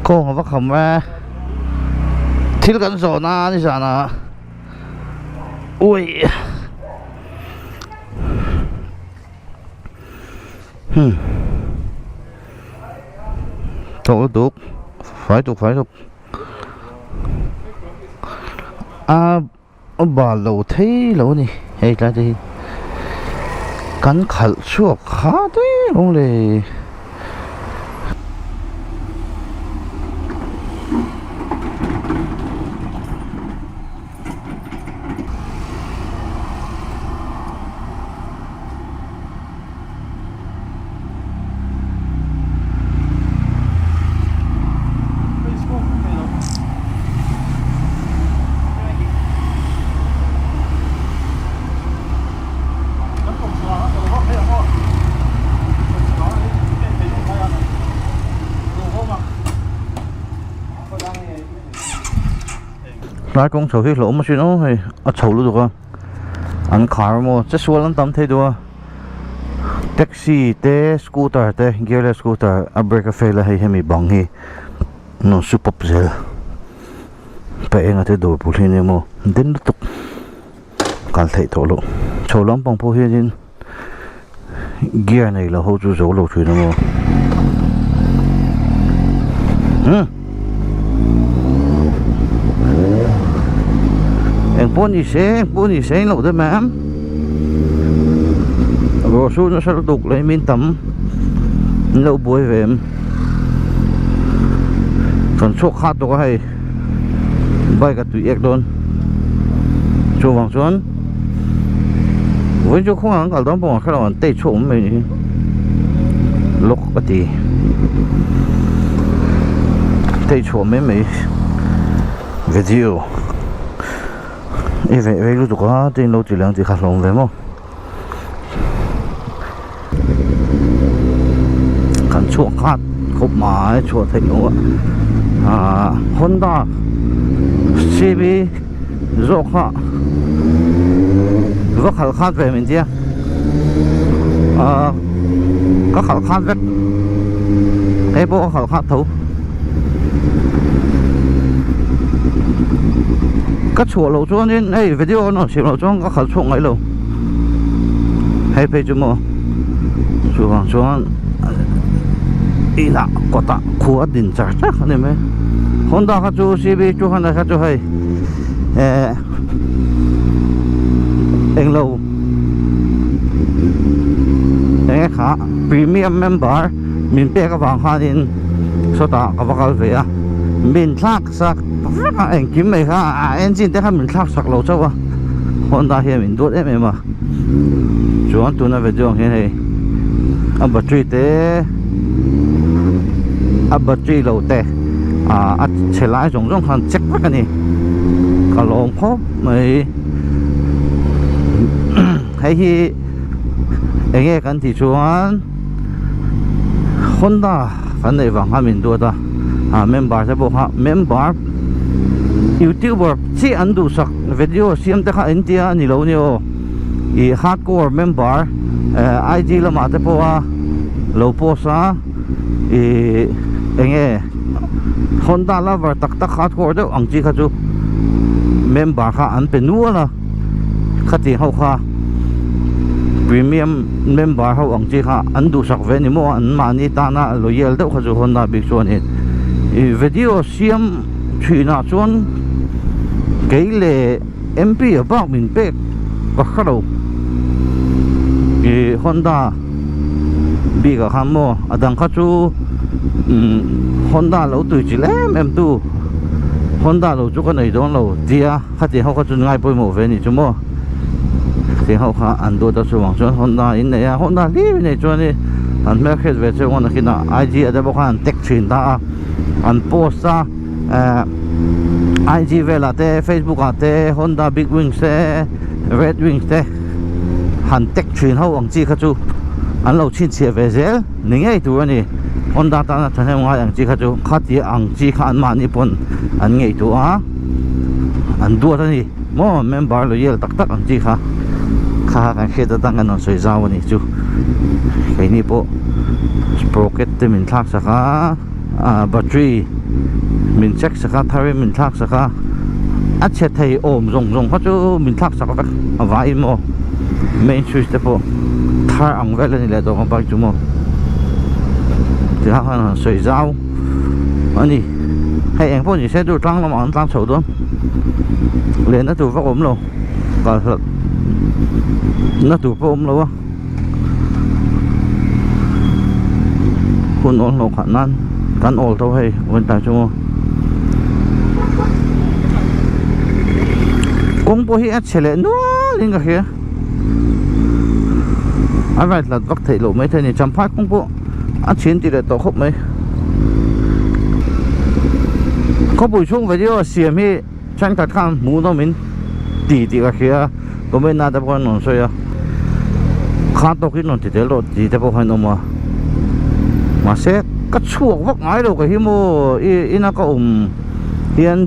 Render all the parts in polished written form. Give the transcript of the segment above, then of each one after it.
Kung apa kamu tilkan zona di sana. Ui. Tục phải tục bà lâu thế lâu nè hay là gì cắn khẩn suộc khá thế không lẽ lái con sầu lỗ mà xuyên nó hay sầu luôn được anh khá mà chắc số lắm tầm thế đó taxi te scooter te gearless scooter brake fail là hay mi bang hi nó super zel pe nga te do pulhin ne mo den tuk kal thei tho lo sầu lắm bang po hi jin gear này là hỗ trợ dấu lỗ chui nó mo em bốn gì xe lẩu thế mà em rồi xuống nó sẽ tục lấy miếng tấm lẩu bùi về em còn số khác tôi có hay bay cả tụi ek đôn chỗ vàng xuống với chỗ không ăn cả đó bỏ cái nào tê chỗ mình lúc cái gì tê chỗ mấy video vậy lúc đó trên lâu chỉ lượng chỉ khát lòng về không cần chuột khát khúc mà chuột thấy nó Honda CB rốt khát rất khát về mình chưa có khát rất cái bộ khát thấu các chỗ lâu cho nên ấy video nó chỉ lâu cho các khẩu chuột ấy lâu hay phải chứ mà chú hoàng cho ý là có ta khua đình chắc chắc này mấy Honda các chú CB chú Honda các chú hay anh lâu anh khá premium member mình bé các bạn khai đến số ta các bạn về à mình sắc anh kiếm mày ha engine thế mình sắc lâu cháu à Honda hiện mình đốt em mà chú anh tụi nó về đường hiện này battery thế battery lâu thế chế lại giống hàng check cái này cả lồng khóc mày hay hi anh nghe cái thì chú anh Honda cái này vàng hai mình đốt à member sẽ bộ ha member YouTuber chỉ ăn đủ sắc video xem tất cả anh tia ni lâu nhiều i hardcore member IG là mà thế po lâu po sa i anh nghe Honda lover tak hardcore đó anh chỉ khá chú member khá anh bên nuôi là khá thì hậu khá premium member hậu anh chỉ khá anh đủ sắc về ni mo anh mà ni ta na loyal đó khá chú Honda big chuan video xem chuyện nào chuan cái lệ MP ở bắc mình bé và khá đầu cái Honda bị cả ham mua ở đằng khác chú Honda lâu tuổi chỉ lém em tu Honda lâu chú cái này đó lâu dia khác thì họ có chú ngay bôi màu về này chú mua thì họ khá ăn đồ đó chú bằng chú Honda in này Honda đi này chú này anh mấy cái về chú còn khi nào IG ở đây bao nhiêu tech truyền ta anh post ra IG về là thế Facebook thế Honda Big Wings thế Red Wings thế hẳn tech truyền hậu anh chị khát chú anh lâu xin chia về thế những cái thứ này Honda ta là thành ngoài anh chị khát chú khát thì anh chị khát mà đi pon anh nghe chú anh đua thế này mo member loyal tak anh chị khát cái khi ta tăng cái nó soi dao này chú cái này bộ sprocket thì mình thắt sa battery mình check saka thari mình thak saka at che thei om rong rong kha chu min thak saka vai mo main switch te po thar ang vel ni le to kan bak chu mo ti ha han soi zau ani hay anh phong gì sẽ tụi trăng làm ăn trăng sầu đó lên nó tụi phát ốm luôn và nó tụi phát ốm luônคุณโอนหลอกขันนั่นกันโอนเท่าให้วันตายชั่วโมงกงโปฮีอัดเฉลนัวลิงกับเฮียอะไรหลัดวักเทโลไม่เท่านี้จำพายกงโปอัดชิ้นตีเลยต่อครบไหมเขาปุ๋ยช่วงไปที่ว่าเสียมีช่างตัดข้ามหมูต้องมินตีกับเฮียก็ไม่น่าจะพอนนสวยข้าตกที่นนติดรถตีแต่พอให้นมามาเสกก็ชั่ววักไม้เราก็ฮิโมอีน่าก็เฮียน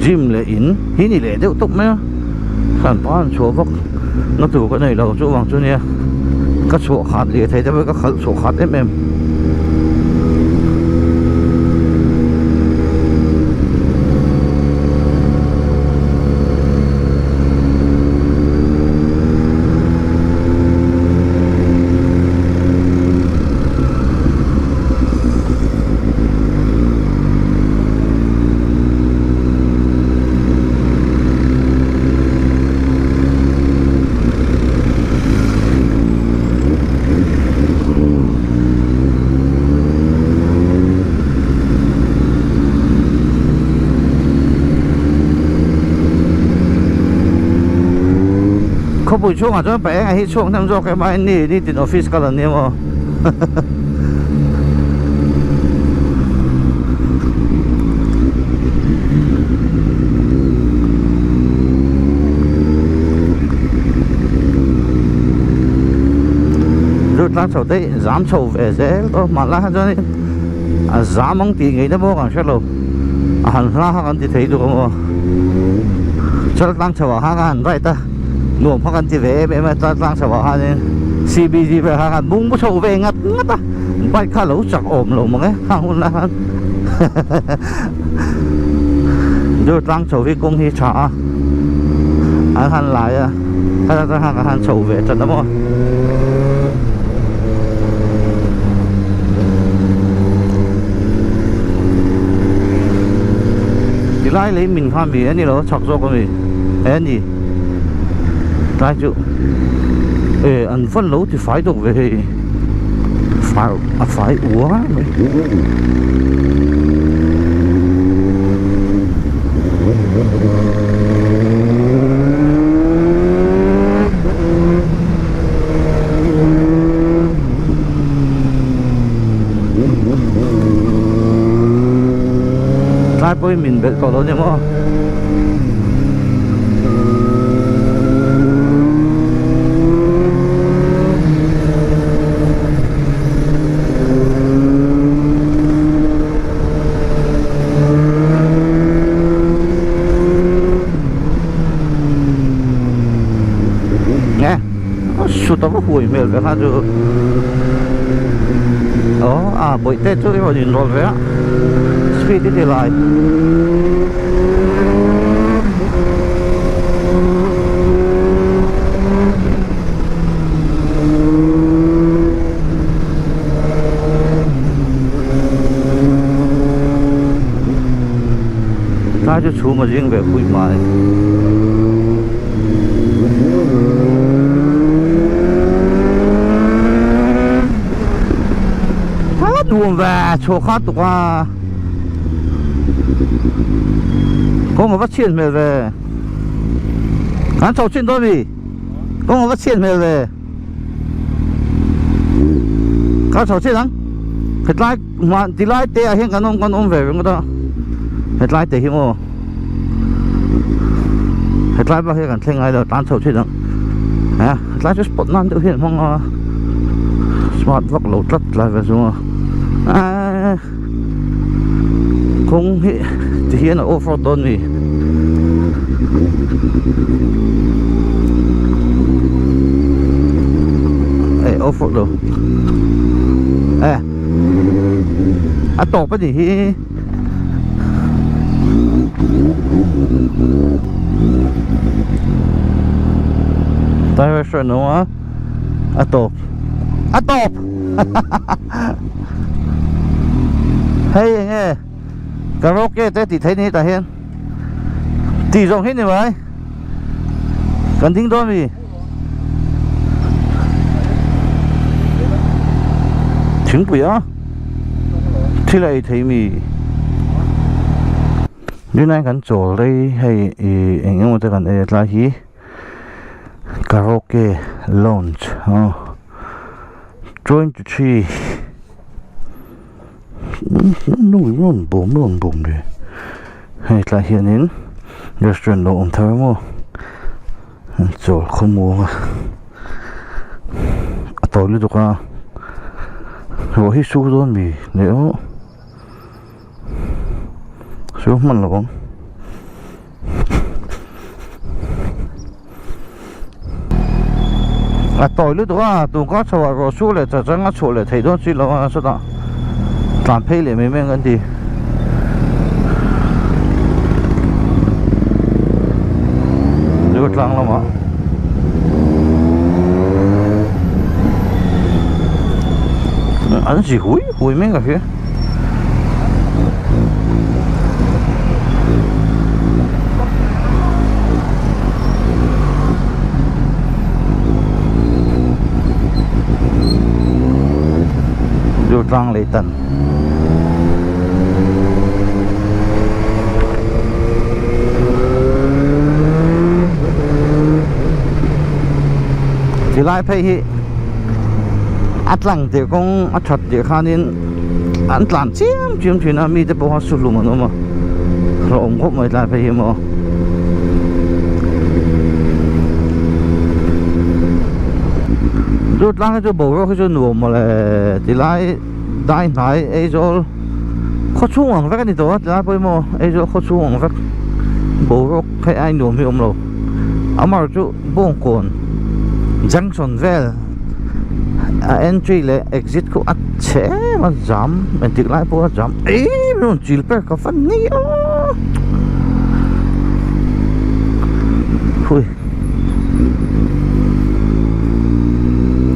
จิมเลยอินฮินี่เลยเดี๋ยวตกไหมขันป้านชั่ววักนักตู่ก็ในเราชั่ววังชั่วเนี้ยก็ชั่วขาดเลยไทยแต่ว่าก็ชั่วขาดเขาปุ๋ยช่วงอาจจะไปไอ้ช่วงทำจอกแค่มานี่ติดออฟฟิศกันแล้วเนี่ยมั้งรถล้างเสาเตะสามเสาเวเซ่ก็มาล้างจนนี่สามมังตีไงนะพวกกันเช่นเราหันล้างกันที่ไทยดูมั้งฉันล้างเสาหากันไรตาหน่วงพักกันที่เว่ไปมาตั้งสวะเนี่ย CBG ไปหากันบุ้งผู้ชมเวงัดอ่ะไปข้าหลูจักอมหลงมั้งไงข้างหุ่นละกันดูตั้งโชว์ที่กงที่ฉาอาหารหลายอ่ะถ้าจะหาอาหารโชว์เวจัดนะมั้งที่ไล่เลยมินข้ามมีอันนี้เหรอชักโซก็มีอันนี้tại chỗ ăn phân lấu thì phải được về phải uống tại bởi mình biết có đâu nhỉ mà tao hùi mệt về ha chứ đó buổi tết trước cái nhìn rồi vậy speed đi lại ta cho chú mà riêng về hùi mãi luôn về chỗ khác tụi qua có một phát triển về hắn trâu trên đó gì có một phát triển về các trâu trên lắm hết lại mà đi lại tè hiện con ông về với đó hết lại tè hiện ô hết lại bao hiện cảnh ai đâu tan trâu trên đó hết lại just spot nan được hiện không smart vắt lột rất lại về xuống không thì hiện là off-road đồn gì off-road đâu tổ cái gì restaurant no atop hey nghe karaoke te ti thấy ni ta hiền ti rong hết ni vậy cần tính đó mi chính bỉ á thì lại thấy mi như này cần chỗ đây hay anh em một cái cần là gì karaoke lounge join to tree luôn bùm đi hay là hiện đến restaurant đồ ông thơ mua chỗ không mua mà tối lúc đó rồi hít su luôn vì nếu su mình là không tối lúc đó tụi có chỗ rồi su lại cho chẳng có chỗ lại thấy đó chỉ là sao đó làm phê lại mấy cái gì được lắm lắm ạ ăn gì hủi mấy cái kia được lắm lấy tận thì lại phải ắt lăng thì cũng ắt thật thì khá nên ăn làm chiếm chuyện là mi tới bao nhiêu sụt lún mà nó mà rồi ông cũng mới lại phải mà rút lăng cái chỗ bầu cái chỗ nổ mà là thì lại đại ấy chỗ khó xuống hoàng vách này đó thì lại phải mà ấy chỗ khó xuống hoàng vách bầu cái ai nổ mi ông đâu ông mà chỗ bông cồn junction vel entry le exit ko at che ma jam men tik lai po jam non chil per ka fan ni hui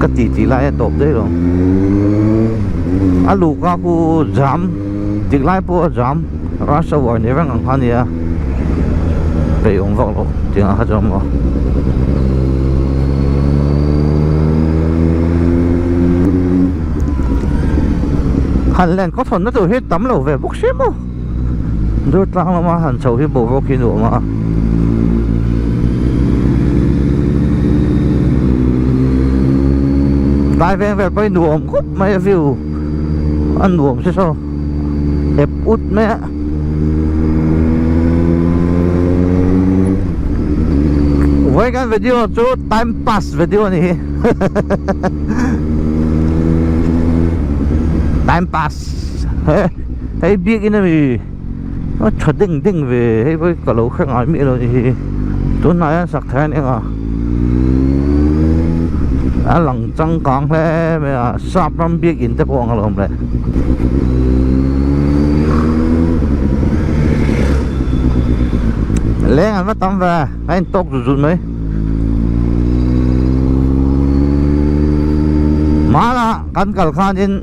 ka ti lai top de lo alu ka ku jam tik lai po jam rasa wa ne rang ang khania pe ong vok lo ting a jam mo hành lên có thuần nó từ hết tắm lẩu về bốc xếp không rồi tăng mà hành sầu hết bộ vô kia nữa mà đại về bay nuông cút mấy view ăn nuông chứ sao đẹp út mẹ với cái video chú time pass video này time pass hay biết cái này nó chợt đinh về hay với cả lẩu khác ai mỹ rồi thì tối nay sạc thế này à lòng trăng con thế mà sắp lắm biết in tới phong rồi đấy lên anh bắt tắm về anh tốt rồi mấy má là căn cả khan trên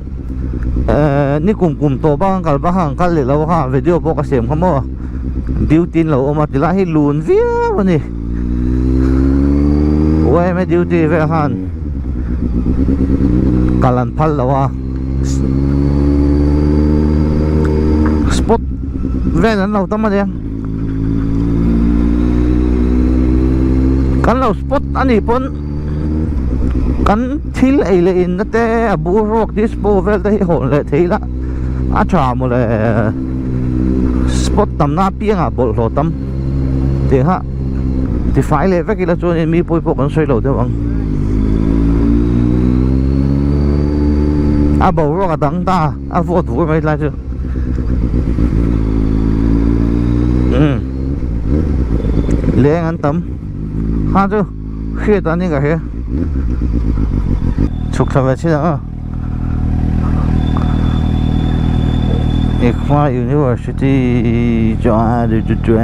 ni kum to bang kal bahang kal le lo ha video po ka sem khamo duty lo ma tila hi lun via bani oi me duty ve han kalan phal lo spot ve nan lo tam ma kan lo spot ani pon kan thil ai le in te abu rock this povel te hol le theila a tha mo le spot tam na pianga bol lo tam te ha ti fai le ve ki la chon mi poi po kan soi lo de wang a bo rock dang ta a vo tu mai la chu le an tam ha chu khie ta ni ka he chúc thằng chị đó Iqma University cho được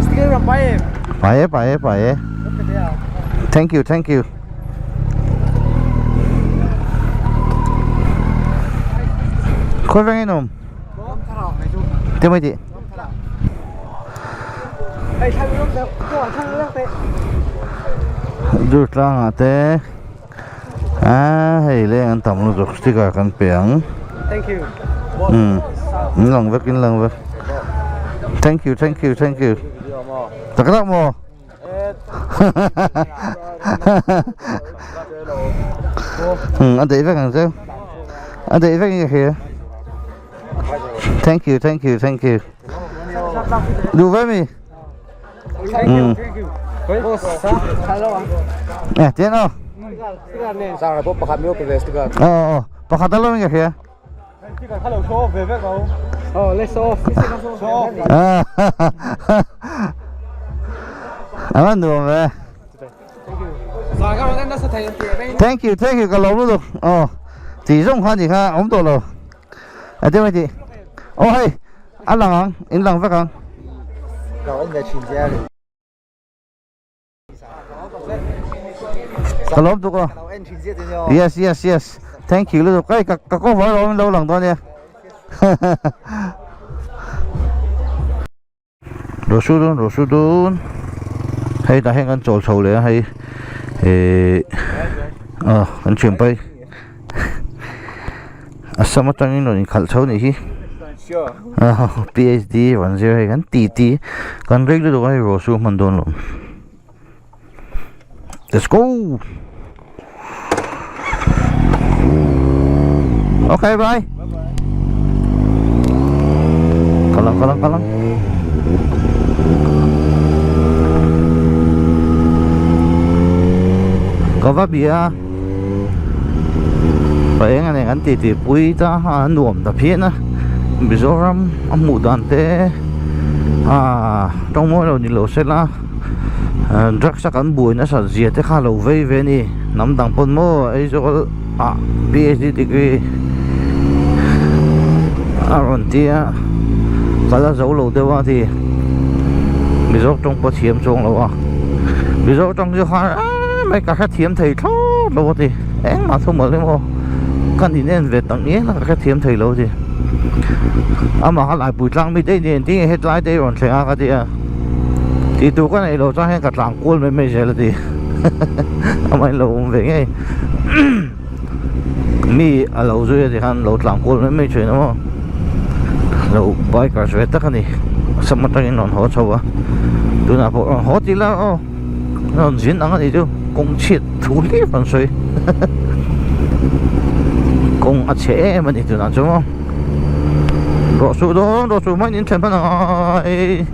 Stiker rampai. Pae. Thank you. Khôi vang inom. Thế mấy chị? Rút ra ngã té. Hay lên ăn tầm luôn rồi sticker căn biển. Thank you. Lần vết. Thank you. Tất cả mò. Anh thấy vết hàng sao? Anh thấy vết như kia. Thank you. Do với mi. Thank you. Nè, tiến đâu? Sang là bố bạc miêu cái sticker. Bác hạt luôn như kia. Sticker hello show về vết đâu. Let's show. Anh được rồi. Rồi các bạn đã sẽ thấy Thank you cái lâu luôn được. Chỉ dùng khoan gì khác, ống tổ rồi. Thế mấy chị? Hey, anh lằng in lằng phải không? Rồi anh đã chuyển ra rồi. Cái lốp được không? Yes. Thank you luôn. Cái có vợ rồi lâu lần thôi nha. Đồ su đun. Hay đã hẹn ăn trộn sầuเลยhay ăn chuyển bay. Sao mà tăng nó khẩn sâu này hi? PhD 10 hay kan TT kan reg do ai ro su man don lo. Let's go. Okay, bye. Kalang. Có vấp bia. Phải anh này anh tì bùi ta nuông tập hiện á. Mizoram amudan te trong mỗi lần đi lỗ xe la rắc sắc ăn bùi nó sợ gì thế khá lâu về nè nắm đằng pon mô ấy rồi PhD degree rồi tia cái là dấu lâu tiêu thì Mizo trong có thiếm trong lâu Mizo trong chưa hoa mấy cả các thiếm thầy thốt lâu thì em mà không mở lên mô cần thì nên về tầng nhé là các thiếm thầy lâu thì mà họ lại bùi trăng mới đây thì hết lại đây rồi sẽ cái gì thì tụi cái này lâu cho hay cả trăng cuốn mấy giờ là gì mà lâu về ngay mi lâu rồi thì han lâu trăng cuốn mấy chuyện đúng không lâu bay cả rồi tất cả này sao mà tao nói họ sao tụi nào họ thì là nó diễn ăn cái gì chứ công chết thủ lý phần suy công chế mà thì tụi nào chứ không đồ số mấy những thành phần này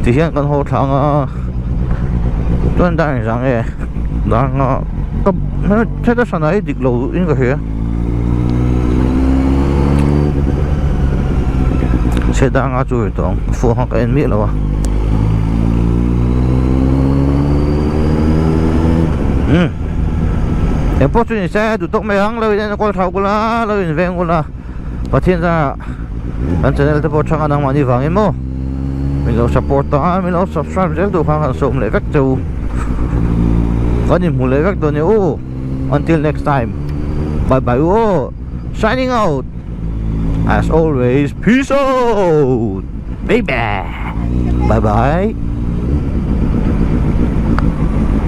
thì hiện con hồ thằng tuần đại rằng ấy đang cấp thế đó sao này địch lầu những cái gì sẽ đang ở chỗ đó phù hợp cái miệng rồi em bắt chuyện xe tụi tóc mày hăng lời nên coi thầu của la lời về của la và thiên ra anh channel tôi chẳng ăn mà đi vàng em mô mình lo support ta mình lo subscribe rất đủ khang sum lại các chú có những mùa lễ các đồ nhiều until next time bye bye signing out as always peace out baby bye bye